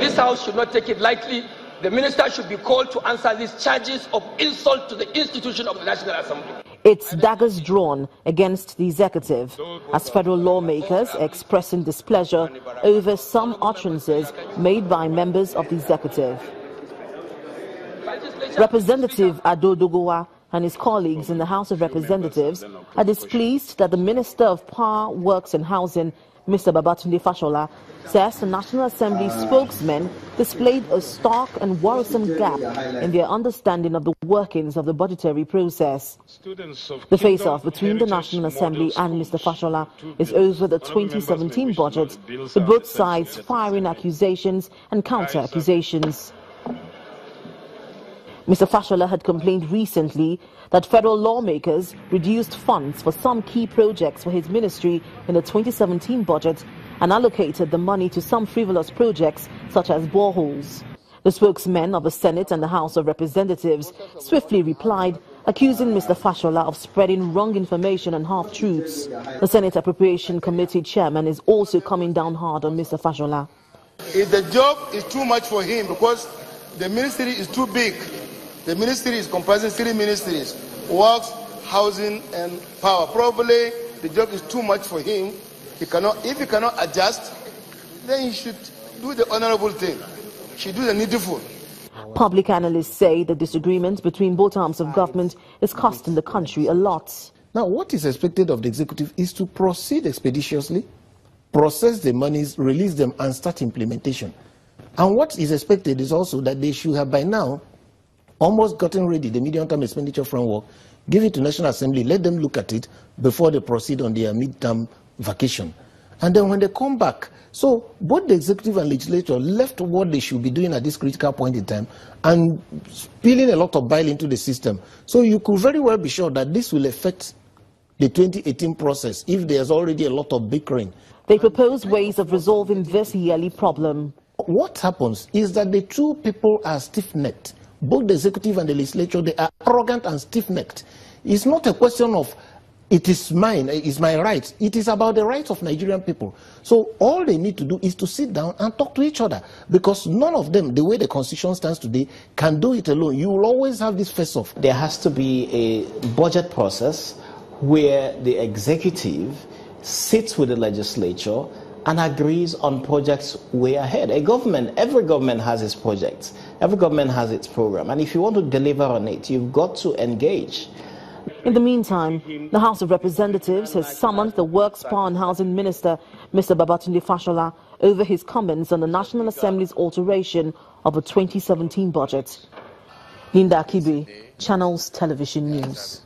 This House should not take it lightly. The minister should be called to answer these charges of insult to the institution of the National Assembly. It's daggers drawn against the executive as federal lawmakers expressing displeasure over some utterances made by members of the executive. Representative Ado Dogowa and his colleagues in the House of Representatives are displeased that the Minister of Power, Works and Housing, Mr. Babatunde Fashola, says the National Assembly spokesmen displayed a stark and worrisome gap in their understanding of the workings of the budgetary process. The face-off between the National Assembly and Mr. Fashola is over the 2017 budget, with both sides firing accusations and counter-accusations. Mr. Fashola had complained recently that federal lawmakers reduced funds for some key projects for his ministry in the 2017 budget and allocated the money to some frivolous projects such as boreholes. The spokesmen of the Senate and the House of Representatives swiftly replied, accusing Mr. Fashola of spreading wrong information and half-truths. The Senate Appropriation Committee chairman is also coming down hard on Mr. Fashola. If the job is too much for him because the ministry is too big, the ministry is comprising 3 ministries: works, housing and power. Probably the job is too much for him. If he cannot adjust, then he should do the honorable thing. He should do the needful. Public analysts say the disagreement between both arms of government is costing the country a lot. Now, what is expected of the executive is to proceed expeditiously, process the monies, release them and start implementation. And what is expected is also that they should have by now almost gotten ready the medium-term expenditure framework, give it to National Assembly, let them look at it before they proceed on their mid-term vacation. And then when they come back, so both the executive and legislature left what they should be doing at this critical point in time and spilling a lot of bile into the system. So you could very well be sure that this will affect the 2018 process if there's already a lot of bickering. They propose ways of resolving this yearly problem. What happens is that the two people are stiff-necked. Both the executive and the legislature, they are arrogant and stiff-necked. It's not a question of it is mine, it's my right. It is about the rights of Nigerian people. So all they need to do is to sit down and talk to each other, because none of them, the way the constitution stands today, can do it alone. You will always have this face-off. There has to be a budget process where the executive sits with the legislature and agrees on projects way ahead. Every government has its projects. Every government has its program. And if you want to deliver on it, you've got to engage. In the meantime, the House of Representatives has summoned the Works, Power and Housing Minister, Mr. Babatunde Fashola, over his comments on the National Assembly's alteration of the 2017 budget. Linda Akibe, Channels Television News.